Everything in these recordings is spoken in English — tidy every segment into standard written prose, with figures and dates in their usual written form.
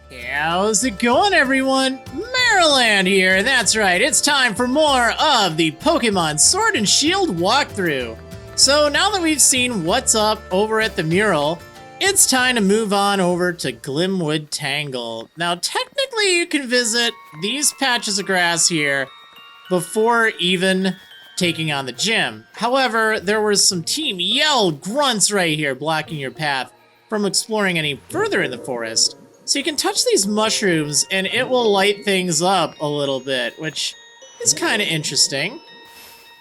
How's it going, everyone? Marriland here. That's right, it's time for more of the Pokemon Sword and Shield walkthrough. So now that we've seen what's up over at the mural, it's time to move on over to Glimwood Tangle. Now, technically, you can visit these patches of grass here before even taking on the gym. However, there was some Team Yell grunts right here blocking your path from exploring any further in the forest. So you can touch these mushrooms and it will light things up a little bit, which is kind of interesting.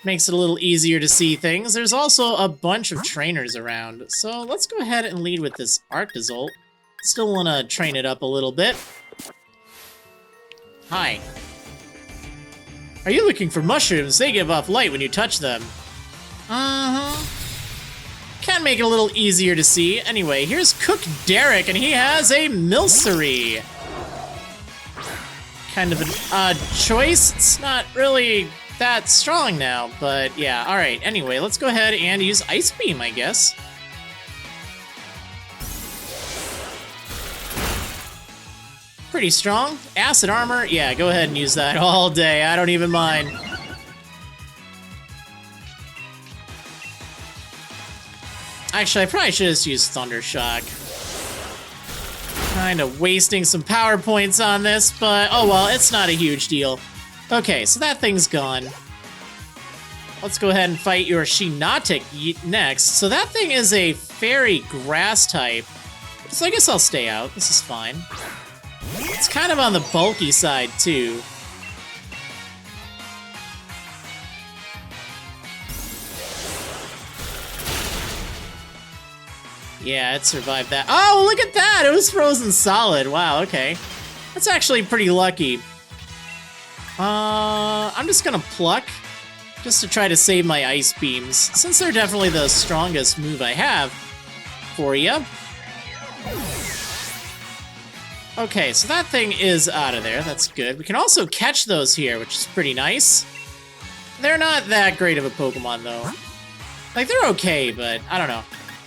Makes it a little easier to see things. There's also a bunch of trainers around. So let's go ahead and lead with this Arctozolt. Still want to train it up a little bit. Hi. Are you looking for mushrooms? They give off light when you touch them. Can make it a little easier to see. Anyway, here's Cook Derek, and he has a Milcery. Kind of an odd choice. It's not really that strong now, but yeah, alright. Anyway, let's go ahead and use Ice Beam, I guess. Pretty strong. Acid Armor, yeah, go ahead and use that all day. I don't even mind. Actually, I probably should have just used Thunder Shock. Kind of wasting some power points on this, but oh well, it's not a huge deal. Okay, so that thing's gone. Let's go ahead and fight your Shiinotic next. So that thing is a fairy grass type. So I guess I'll stay out. This is fine. It's kind of on the bulky side, too. Yeah, it survived that. Oh, look at that! It was frozen solid. Wow, okay. That's actually pretty lucky. I'm just gonna pluck, just to try to save my Ice Beams, since they're definitely the strongest move I have for you. Okay, so that thing is out of there. That's good. We can also catch those here, which is pretty nice. They're not that great of a Pokemon, though. Like, they're okay, but I don't know.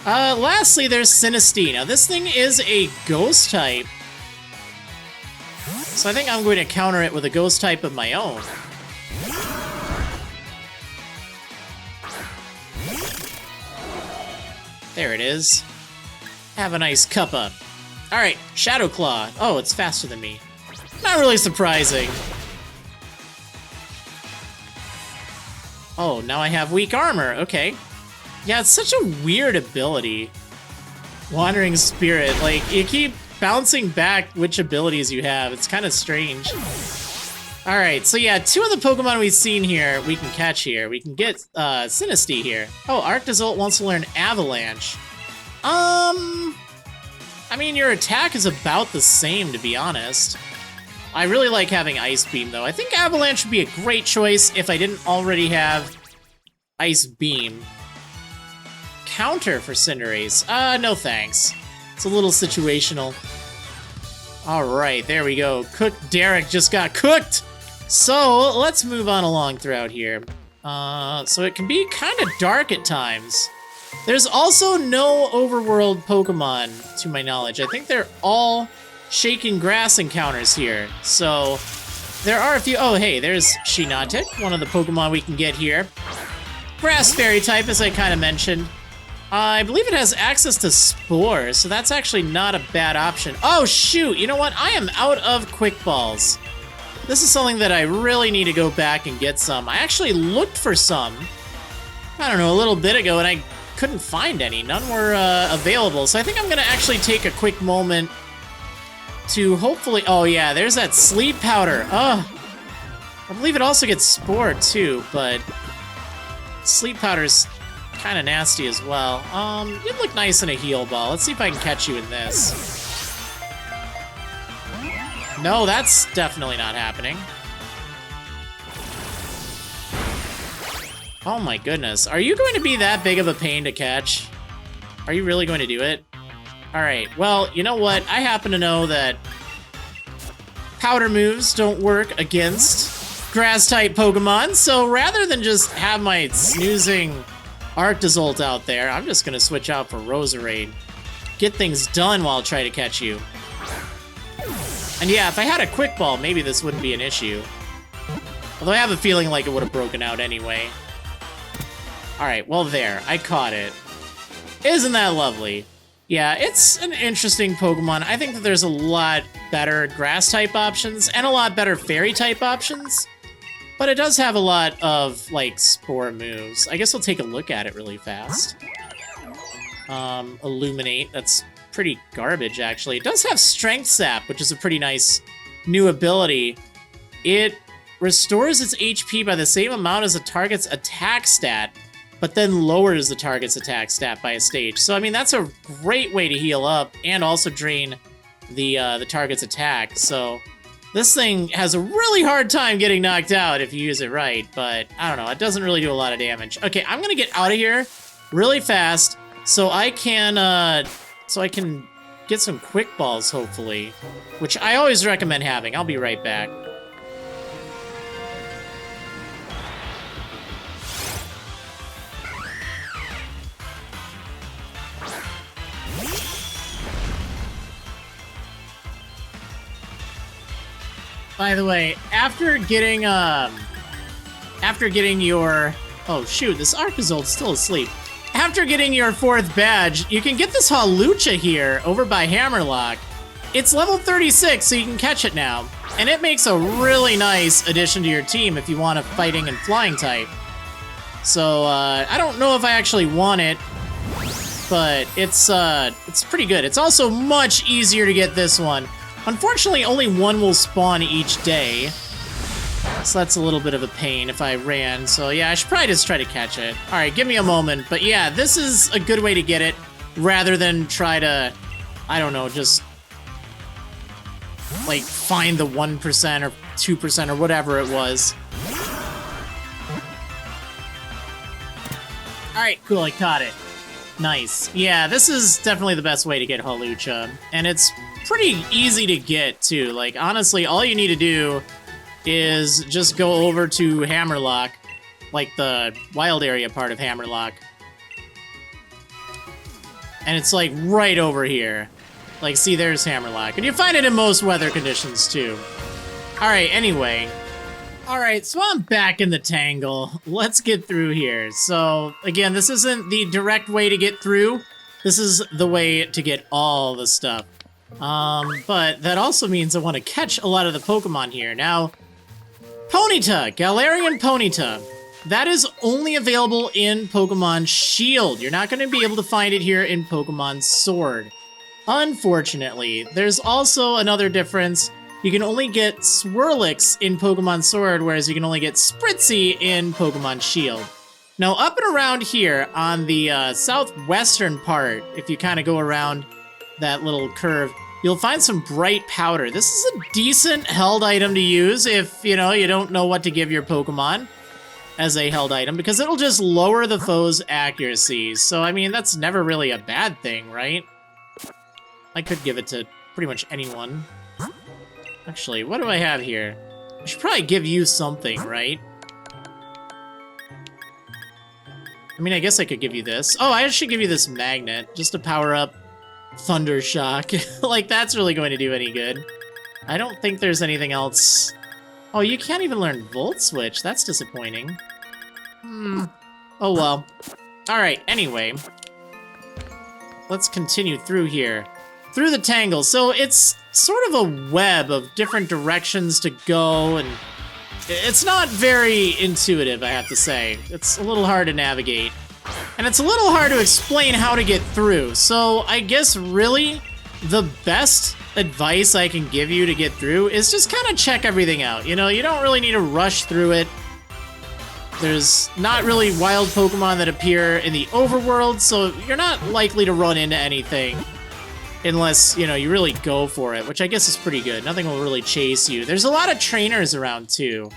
Lastly, there's Sinistee. Now, this thing is a ghost type. So I think I'm going to counter it with a ghost type of my own. There it is. Have a nice cuppa. Alright, Shadow Claw. Oh, it's faster than me. Not really surprising. Oh, now I have weak armor. Okay. Yeah, it's such a weird ability. Wandering Spirit. Like, you keep bouncing back which abilities you have. It's kind of strange. Alright, so yeah, two of the Pokemon we've seen here, we can catch here. We can get Sinistee here. Oh, Arctozolt wants to learn Avalanche. I mean, your attack is about the same, to be honest. I really like having Ice Beam, though. I think Avalanche would be a great choice if I didn't already have Ice Beam. Counter for Cinderace. No thanks. It's a little situational. Alright, there we go. Cook Derek just got cooked! So, let's move on along throughout here. So it can be kind of dark at times. There's also no overworld Pokemon, to my knowledge. I think they're all shaking grass encounters here. So, there are a few... Oh, hey, there's Shiinotic, one of the Pokemon we can get here. Grass Fairy type, as I kind of mentioned. I believe it has access to Spores, so that's actually not a bad option. Oh, shoot! You know what? I am out of Quick Balls. This is something that I really need to go back and get some. I actually looked for some, I don't know, a little bit ago, and I couldn't find any. None were available, so I think I'm going to actually take a quick moment to hopefully... Oh, yeah, there's that Sleep Powder. Oh, I believe it also gets Spore, too, but Sleep Powder's kind of nasty as well. You'd look nice in a Heal Ball. Let's see if I can catch you in this. No, that's definitely not happening. Oh my goodness. Are you going to be that big of a pain to catch? Are you really going to do it? Alright, well, you know what? I happen to know that powder moves don't work against grass-type Pokemon, so rather than just have my snoozing Arctozolt out there, I'm just gonna switch out for Roserade. Get things done while I try to catch you. And yeah, if I had a quick ball, maybe this wouldn't be an issue. Although I have a feeling like it would have broken out anyway. Alright, well there, I caught it. Isn't that lovely? Yeah, it's an interesting Pokemon. I think that there's a lot better grass-type options and a lot better fairy-type options. But it does have a lot of, like, spore moves. I guess we'll take a look at it really fast. Illuminate, that's pretty garbage, actually. It does have Strength Sap, which is a pretty nice new ability. It restores its HP by the same amount as a target's attack stat, but then lowers the target's attack stat by a stage. So, I mean, that's a great way to heal up and also drain the target's attack. So, this thing has a really hard time getting knocked out if you use it right, but I don't know, it doesn't really do a lot of damage. Okay, I'm gonna get out of here really fast so I can get some quick balls, hopefully, which I always recommend having. I'll be right back. By the way, after getting your... Oh, shoot, this Arcazolt's still asleep. After getting your 4th badge, you can get this Hawlucha here over by Hammerlock. It's level 36, so you can catch it now. And it makes a really nice addition to your team if you want a fighting and flying type. So, I don't know if I actually want it, but it's pretty good. It's also much easier to get this one. Unfortunately, only one will spawn each day, so that's a little bit of a pain if I ran. So yeah, I should probably just try to catch it. All right, give me a moment. But yeah, this is a good way to get it, rather than try to, I don't know, just like find the 1% or 2% or whatever it was. All right, cool, I caught it. Nice. Yeah, this is definitely the best way to get Hawlucha, and it's pretty easy to get, too. Like, honestly, all you need to do is just go over to Hammerlock, like the wild area part of Hammerlock. And it's, like, right over here. Like, see, there's Hammerlock. And you find it in most weather conditions, too. Alright, anyway. Alright, so I'm back in the Tangle. Let's get through here. So, again, this isn't the direct way to get through. This is the way to get all the stuff. But that also means I want to catch a lot of the Pokemon here. Now, Ponyta, Galarian Ponyta. That is only available in Pokemon Shield. You're not going to be able to find it here in Pokemon Sword. Unfortunately, there's also another difference. You can only get Swirlix in Pokemon Sword, whereas you can only get Spritzee in Pokemon Shield. Now, up and around here on the southwestern part, if you kind of go around that little curve, you'll find some bright powder. This is a decent held item to use if, you know, you don't know what to give your Pokemon as a held item, because it'll just lower the foe's accuracy. So, I mean, that's never really a bad thing, right? I could give it to pretty much anyone. Actually, what do I have here? I should probably give you something, right? I mean, I guess I could give you this. Oh, I should give you this magnet, just to power up Thunder Shock. Like, that's really going to do any good. I don't think there's anything else. Oh, you can't even learn Volt Switch. That's disappointing. Oh well. Alright, anyway. Let's continue through here. Through the Tangle. So it's sort of a web of different directions to go, and it's not very intuitive, I have to say. It's a little hard to navigate. And it's a little hard to explain how to get through. So I guess really the best advice I can give you to get through is just kind of check everything out. You know, you don't really need to rush through it. There's not really wild Pokemon that appear in the overworld, so you're not likely to run into anything unless, you know, you really go for it, which I guess is pretty good. Nothing will really chase you. There's a lot of trainers around, too.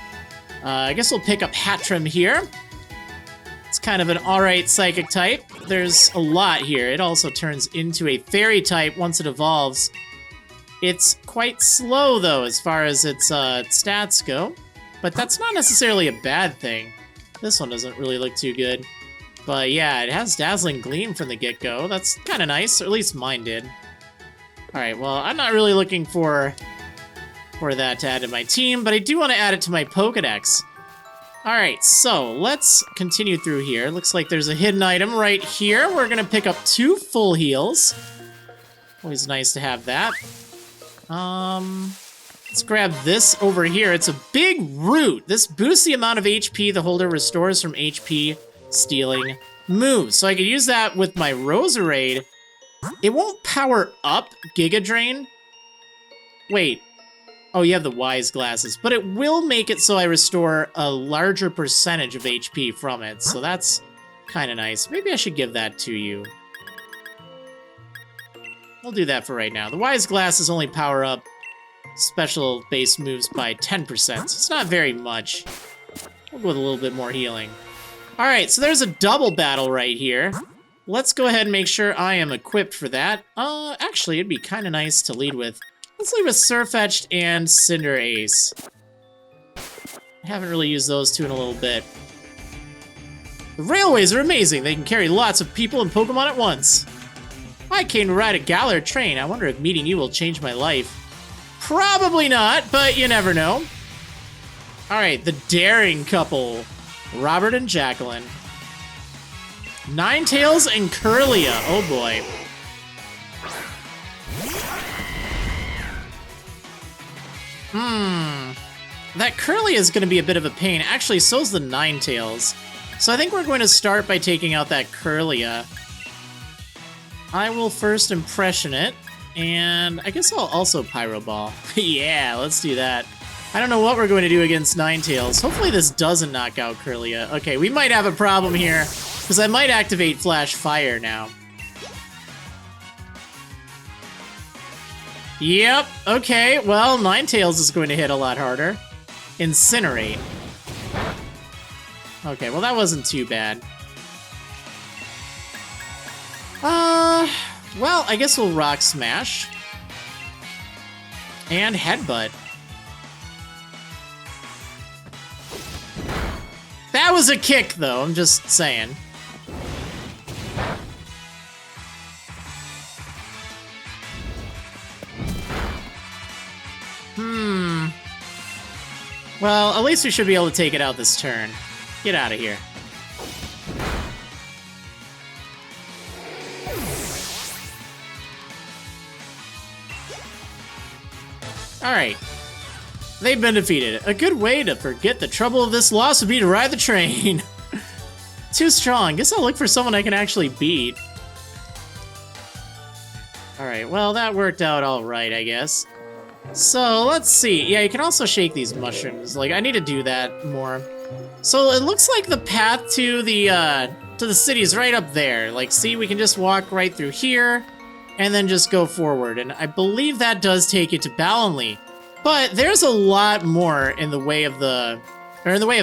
I guess we'll pick up Hattrem here. It's kind of an alright psychic type. There's a lot here. It also turns into a fairy type once it evolves. It's quite slow, though, as far as its stats go. But that's not necessarily a bad thing. This one doesn't really look too good. But yeah, it has Dazzling Gleam from the get-go. That's kind of nice, or at least mine did. Alright, well, I'm not really looking for for that to add to my team, but I do want to add it to my Pokédex. Alright, so let's continue through here. Looks like there's a hidden item right here. We're gonna pick up 2 full heals. Always nice to have that. Let's grab this over here. It's a big root. This boosts the amount of HP the holder restores from HP stealing moves. So I could use that with my Roserade. It won't power up Giga Drain. Wait. Oh, you have the Wise Glasses. But it will make it so I restore a larger percentage of HP from it. So that's kind of nice. Maybe I should give that to you. We'll do that for right now. The Wise Glasses only power up special base moves by 10%. So it's not very much. We'll go with a little bit more healing. Alright, so there's a double battle right here. Let's go ahead and make sure I am equipped for that. Actually, it'd be kind of nice to lead with. Let's lead with Surfetched and Cinderace. I haven't really used those two in a little bit. The railways are amazing. They can carry lots of people and Pokemon at once. I came to ride a Galar train. I wonder if meeting you will change my life. Probably not, but you never know. Alright, the daring couple. Robert and Jacqueline. Ninetales and Curlia. Oh boy. That Curlia is going to be a bit of a pain. Actually, so's the Ninetales. So I think we're going to start by taking out that Curlia. I will first impression it, and I guess I'll also Pyro Ball. Yeah, let's do that. I don't know what we're going to do against Ninetales. Hopefully this doesn't knock out Curlia. Okay, we might have a problem here, because I might activate Flash Fire now. Yep, okay, well, Ninetales is going to hit a lot harder. Incinerate. Okay, well that wasn't too bad. Well, I guess we'll Rock Smash. And Headbutt. That was a kick, though, I'm just saying. Well, at least we should be able to take it out this turn. Get out of here. Alright. They've been defeated. A good way to forget the trouble of this loss would be to ride the train. Too strong. Guess I'll look for someone I can actually beat. Alright, well, that worked out alright, I guess. So, let's see. Yeah, you can also shake these mushrooms. Like, I need to do that more. So, it looks like the path to the city is right up there. Like, see, we can just walk right through here, and then just go forward. And I believe that does take you to Ballenly. But there's a lot more in the way of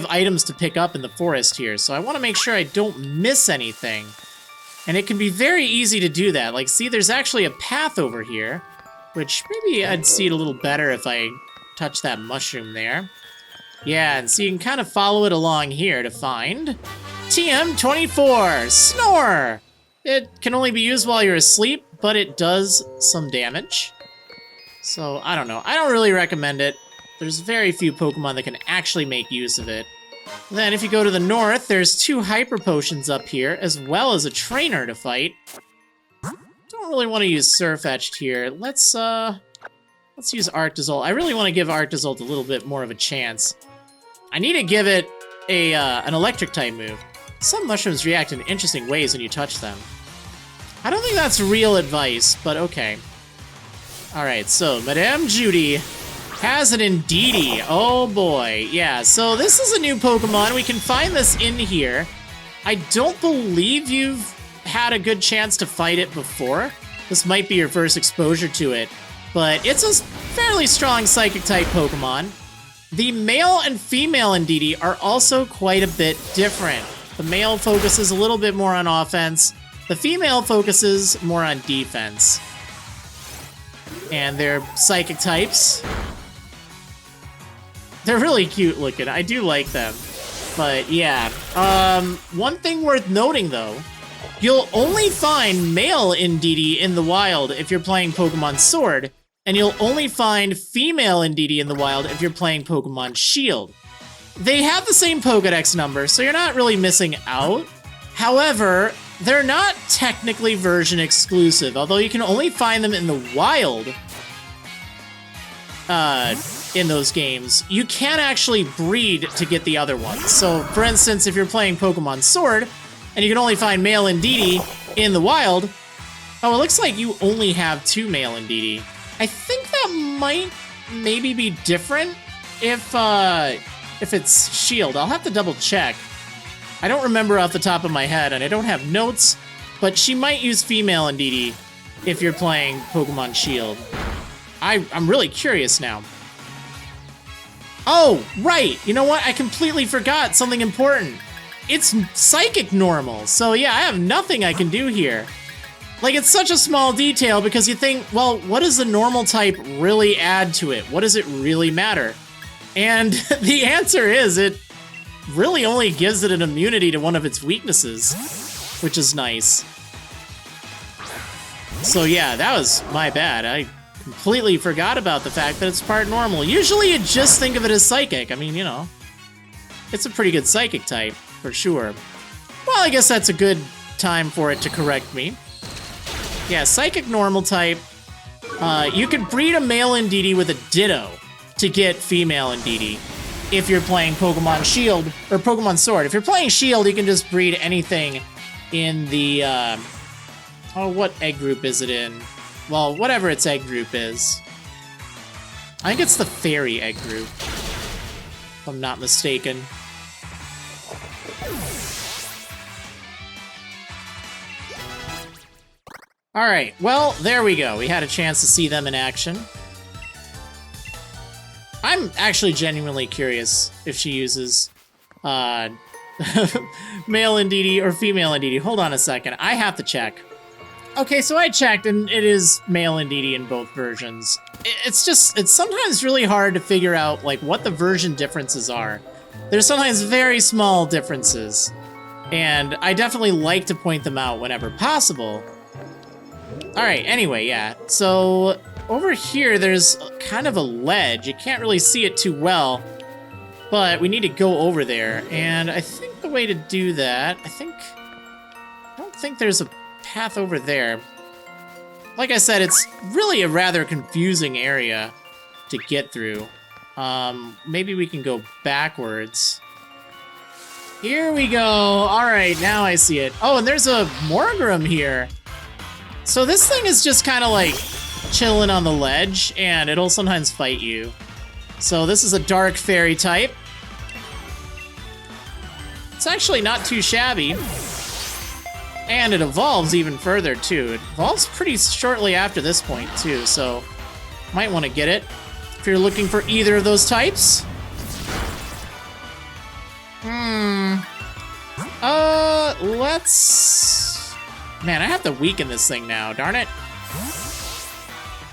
items to pick up in the forest here. So I want to make sure I don't miss anything. And it can be very easy to do that. Like, see, there's actually a path over here, which maybe I'd see it a little better if I touch that mushroom there. Yeah, and so you can kind of follow it along here to find TM24, Snore! It can only be used while you're asleep, but it does some damage. So, I don't know. I don't really recommend it. There's very few Pokemon that can actually make use of it. Then, if you go to the north, there's 2 Hyper Potions up here, as well as a trainer to fight. Don't really want to use Surfetched here. Let's use Arctozolt. I really want to give Arctozolt a little bit more of a chance. I need to give it an electric type move. Some mushrooms react in interesting ways when you touch them. I don't think that's real advice, but okay. Alright, so Madame Judy has an Indeedee. Oh boy, yeah, so this is a new Pokemon. We can find this in here. I don't believe you've had a good chance to fight it before. This might be your first exposure to it, but it's a fairly strong Psychic-type Pokemon. The male and female Indeedee are also quite a bit different. The male focuses a little bit more on offense. The female focuses more on defense. And they're Psychic types. They're really cute looking. I do like them. But yeah. One thing worth noting though, you'll only find male Indeedee in the wild if you're playing Pokemon Sword, and you'll only find female Indeedee in the wild if you're playing Pokemon Shield. They have the same Pokédex number, so you're not really missing out. However, they're not technically version exclusive, although you can only find them in the wild in those games. You can actually breed to get the other ones. So, for instance, if you're playing Pokemon Sword, and you can only find male Indeedee in the wild, oh, it looks like you only have 2 male Indeedee. I think that might maybe be different if it's Shield. I'll have to double check. I don't remember off the top of my head, and I don't have notes, but she might use female Indeedee if you're playing Pokemon Shield. I'm really curious now. Oh, right! You know what? I completely forgot something important. It's Psychic Normal, so yeah, I have nothing I can do here. Like, it's such a small detail because you think, well, what does the normal type really add to it? What does it really matter? And the answer is it really only gives it an immunity to one of its weaknesses, which is nice. So yeah, that was my bad. I completely forgot about the fact that it's part normal. Usually you just think of it as Psychic. I mean, you know, it's a pretty good Psychic type, for sure. Well, I guess that's a good time for it to correct me. Yeah, Psychic Normal type. You could breed a male Indeedee with a Ditto to get female Indeedee if you're playing Pokemon Shield, or Pokemon Sword. If you're playing Shield, you can just breed anything in the, oh, what egg group is it in? Well, whatever its egg group is. I think it's the Fairy egg group, if I'm not mistaken. Alright, well, there we go. We had a chance to see them in action. I'm actually genuinely curious if she uses male Indeedee or female Indeedee. Hold on a second. I have to check. Okay, so I checked, and it is male Indeedee in both versions. It's sometimes really hard to figure out, like, what the version differences are. There's sometimes very small differences, and I definitely like to point them out whenever possible. Alright, anyway, yeah. So, over here, there's kind of a ledge. You can't really see it too well, but we need to go over there. And I think the way to do that, I don't think there's a path over there. Like I said, it's really a rather confusing area to get through. Maybe we can go backwards. Here we go. Alright, now I see it. Oh, and there's a Morgrem here. So this thing is just kind of like chilling on the ledge, and it'll sometimes fight you. So this is a dark fairy type. It's actually not too shabby. And it evolves even further, too. It evolves pretty shortly after this point, too, so might want to get it if you're looking for either of those types. Let's... Man, I have to weaken this thing now, darn it.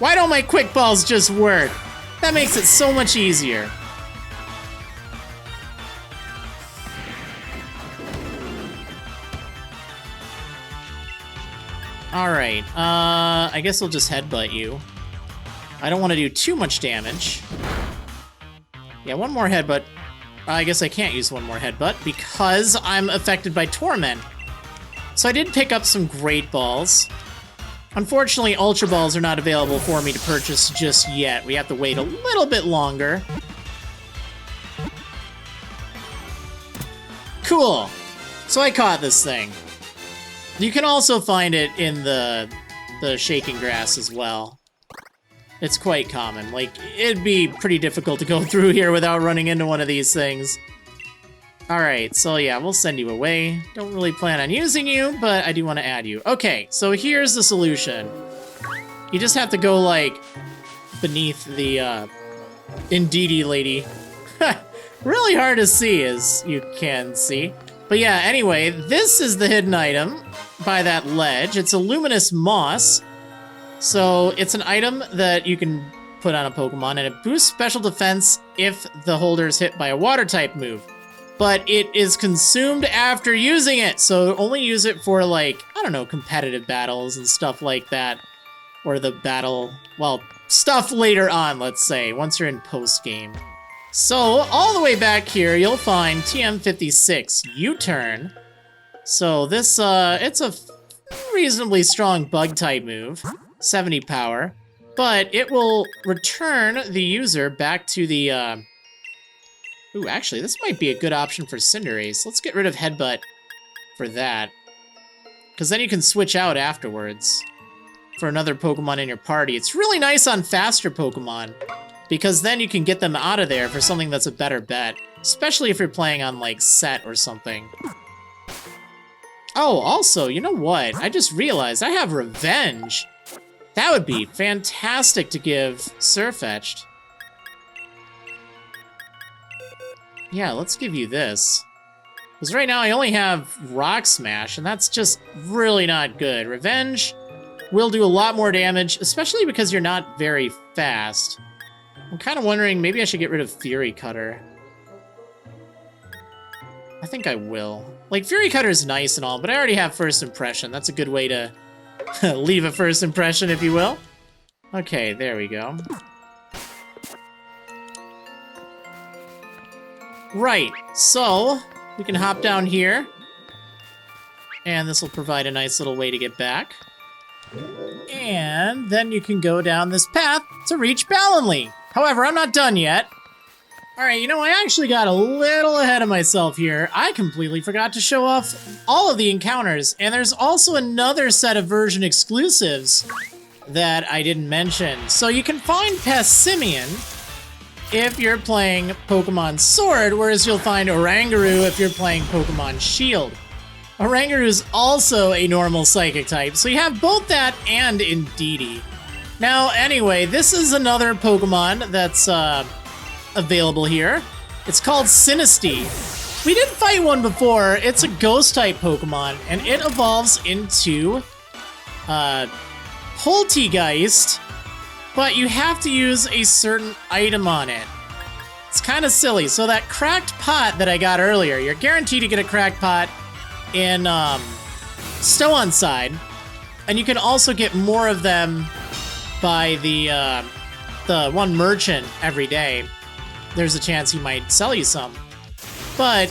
Why don't my quick balls just work? That makes it so much easier. Alright, I guess I'll just headbutt you. I don't want to do too much damage. Yeah, one more headbutt. I guess I can't use one more headbutt because I'm affected by Torment. So I did pick up some Great Balls. Unfortunately, Ultra Balls are not available for me to purchase just yet. We have to wait a little bit longer. Cool. So I caught this thing. You can also find it in the shaking grass as well. It's quite common. Like, it'd be pretty difficult to go through here without running into one of these things. Alright, so yeah, we'll send you away. Don't really plan on using you, but I do want to add you. Okay, so here's the solution. You just have to go, like, beneath the, Indeedee lady. Really hard to see, as you can see. But yeah, anyway, this is the hidden item by that ledge. It's a luminous moss. So it's an item that you can put on a Pokemon, and it boosts special defense if the holder is hit by a water type move. But it is consumed after using it, so only use it for, like, I don't know, competitive battles and stuff like that. Or the battle, well, stuff later on, let's say, once you're in post-game. So, all the way back here, you'll find TM56 U-Turn. So this, it's a reasonably strong bug-type move, 70 power, but it will return the user back to the, Ooh, actually, this might be a good option for Cinderace. Let's get rid of Headbutt for that, because then you can switch out afterwards for another Pokemon in your party. It's really nice on faster Pokemon, because then you can get them out of there for something that's a better bet, especially if you're playing on, like, set or something. Oh, also, you know what? I just realized I have Revenge. That would be fantastic to give Sirfetch'd. Yeah, let's give you this. Because right now I only have Rock Smash, and that's just really not good. Revenge will do a lot more damage, especially because you're not very fast. I'm kind of wondering, maybe I should get rid of Fury Cutter. I think I will. Like, Fury Cutter is nice and all, but I already have First Impression. That's a good way to leave a first impression, if you will. Okay, there we go. Right, so we can hop down here, and this will provide a nice little way to get back. And then you can go down this path to reach Ballinlee. However, I'm not done yet. Alright, you know, I actually got a little ahead of myself here. I completely forgot to show off all of the encounters, and there's also another set of version exclusives that I didn't mention. So you can find Passimian if you're playing Pokemon Sword, whereas you'll find Oranguru if you're playing Pokemon Shield. Oranguru is also a normal Psychic type, so you have both that and Indeedee. Now, anyway, this is another Pokemon that's available here. It's called Sinistea. We did fight one before. It's a Ghost-type Pokemon, and it evolves into Poltegeist, but you have to use a certain item on it. It's kind of silly. So that cracked pot that I got earlier, you're guaranteed to get a cracked pot in Stow-on-Side, and you can also get more of them by the one merchant every day. There's a chance he might sell you some. But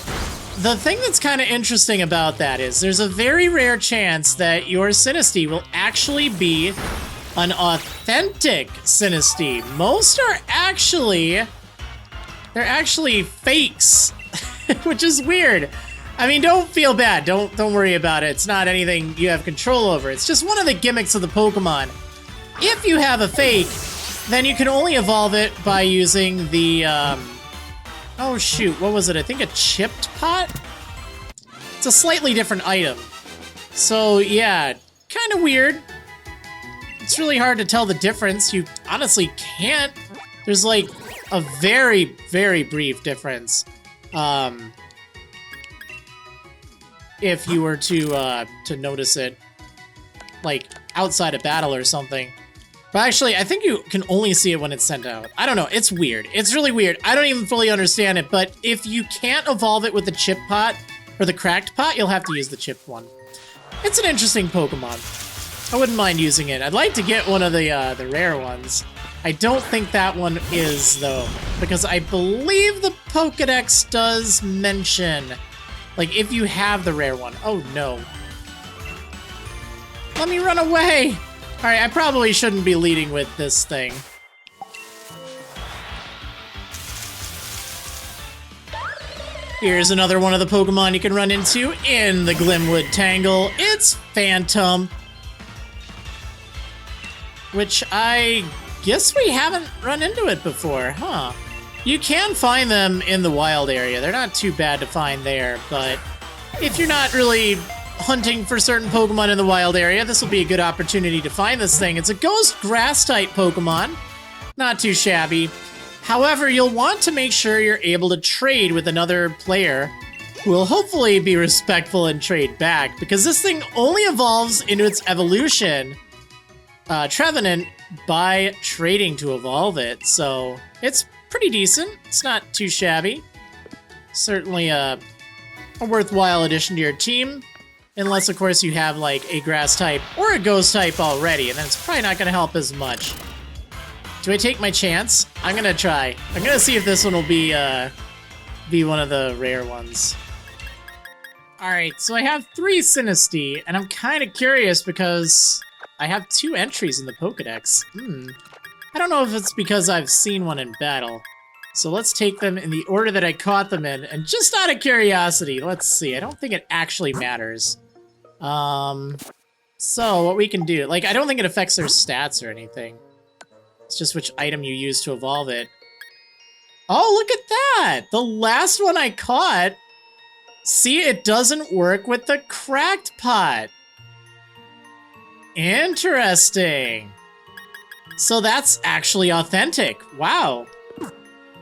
the thing that's kind of interesting about that is there's a very rare chance that your Sinistea will actually be an authentic Sinistea. Most are actually, they're actually fakes, which is weird. I mean, don't feel bad. Don't worry about it. It's not anything you have control over. It's just one of the gimmicks of the Pokemon. If you have a fake, then you can only evolve it by using the, oh shoot, what was it? I think a chipped pot? It's a slightly different item. So yeah, kind of weird. It's really hard to tell the difference. You honestly can't. There's like a very, very brief difference. If you were to notice it, like outside a battle or something. But actually, I think you can only see it when it's sent out. I don't know, it's weird. It's really weird. I don't even fully understand it, but if you can't evolve it with the chip pot, or the cracked pot, you'll have to use the chipped one. It's an interesting Pokemon. I wouldn't mind using it. I'd like to get one of the rare ones. I don't think that one is, though, because I believe the Pokédex does mention, like, if you have the rare one. Oh, no. Let me run away! Alright, I probably shouldn't be leading with this thing. Here's another one of the Pokemon you can run into in the Glimwood Tangle. It's Phantom, which I guess we haven't run into it before, huh? You can find them in the wild area. They're not too bad to find there, but if you're not really hunting for certain Pokemon in the wild area, this will be a good opportunity to find this thing. It's a Ghost Grass-type Pokemon. Not too shabby. However, you'll want to make sure you're able to trade with another player who will hopefully be respectful and trade back, because this thing only evolves into its evolution, Trevenant, by trading to evolve it. So it's pretty decent. It's not too shabby. Certainly a worthwhile addition to your team. Unless, of course, you have, like, a Grass type or a Ghost type already, and then it's probably not going to help as much. Do I take my chance? I'm gonna try. I'm gonna see if this one will be one of the rare ones. Alright, so I have 3 Sinistea, and I'm kind of curious because I have 2 entries in the Pokédex. I don't know if it's because I've seen one in battle. So let's take them in the order that I caught them in, and just out of curiosity, let's see. I don't think it actually matters. So what we can do, like, I don't think it affects their stats or anything. It's just which item you use to evolve it. Oh, look at that! The last one I caught, see, it doesn't work with the cracked pot. Interesting. So that's actually authentic. Wow.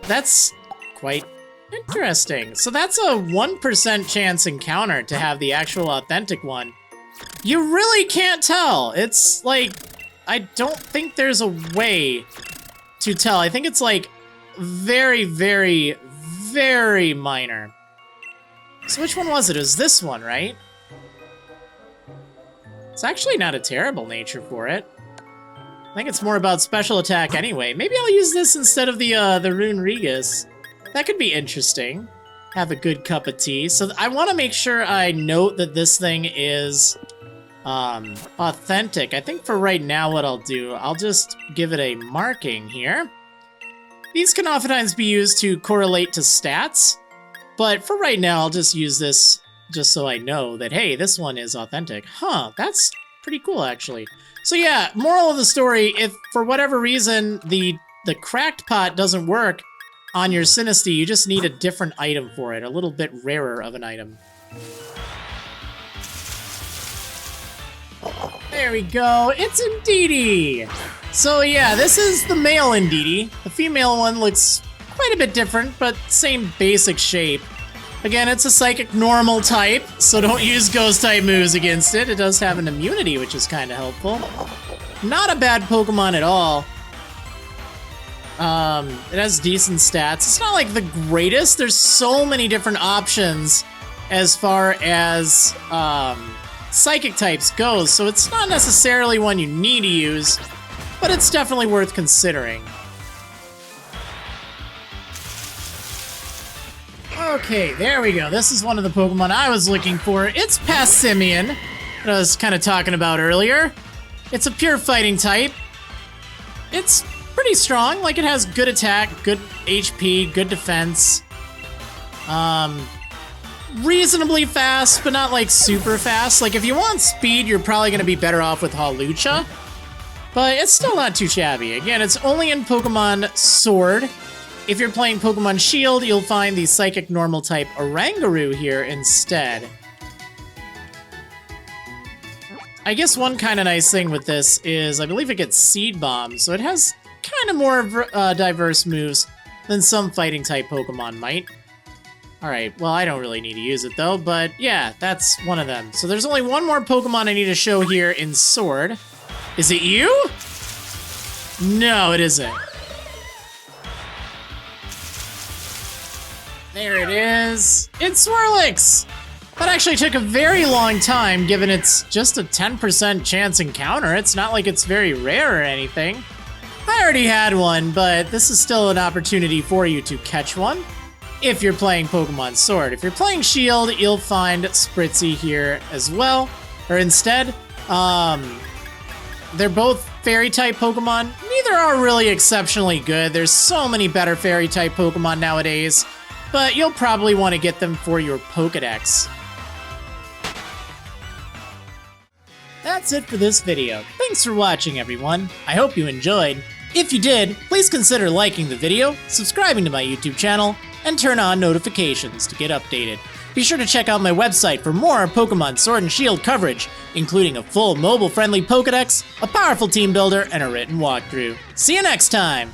That's quite interesting. So that's a 1% chance encounter to have the actual authentic one. You really can't tell. It's like, I don't think there's a way to tell. I think it's like very, very, very minor. So which one was it? It was this one, right? It's actually not a terrible nature for it. I think it's more about special attack anyway. Maybe I'll use this instead of the Rune Regus. That could be interesting. Have a good cup of tea. So I want to make sure I note that this thing is authentic. I think for right now what I'll do, I'll just give it a marking here. These can oftentimes be used to correlate to stats, but for right now I'll just use this just so I know that, hey, this one is authentic. Huh, that's pretty cool actually. So yeah, moral of the story, if for whatever reason the cracked pot doesn't work on your Sinistea, you just need a different item for it, a little bit rarer of an item. There we go, it's Indeedee! So yeah, this is the male Indeedee. The female one looks quite a bit different, but same basic shape. Again, it's a Psychic Normal type, so don't use Ghost-type moves against it. It does have an immunity, which is kind of helpful. Not a bad Pokemon at all. It has decent stats. It's not like the greatest. There's so many different options as far as Psychic types goes, so it's not necessarily one you need to use, but it's definitely worth considering. Okay, there we go. This is one of the Pokemon I was looking for. It's Passimian, that I was kind of talking about earlier. It's a pure fighting type. It's pretty strong. Like, it has good attack, good HP, good defense. Reasonably fast, but not like super fast. Like, if you want speed, you're probably going to be better off with Hawlucha. But it's still not too shabby. Again, it's only in Pokemon Sword. If you're playing Pokemon Shield, you'll find the Psychic Normal type Oranguru here instead. I guess one kind of nice thing with this is I believe it gets Seed Bomb, so it has kind of more diverse moves than some fighting type Pokemon might. Alright, well, I don't really need to use it though, but yeah, that's one of them. So there's only one more Pokemon I need to show here in Sword. Is it you? No, it isn't. There it is. It's Swirlix! That actually took a very long time, given it's just a 10% chance encounter. It's not like it's very rare or anything. I already had one, but this is still an opportunity for you to catch one if you're playing Pokemon Sword. If you're playing Shield, you'll find Spritzy here as well, or instead. They're both Fairy-type Pokemon. Neither are really exceptionally good. There's so many better Fairy-type Pokemon nowadays, but you'll probably want to get them for your Pokédex. That's it for this video. Thanks for watching, everyone. I hope you enjoyed. If you did, please consider liking the video, subscribing to my YouTube channel, and turn on notifications to get updated. Be sure to check out my website for more Pokemon Sword and Shield coverage, including a full mobile-friendly Pokédex, a powerful team builder, and a written walkthrough. See you next time!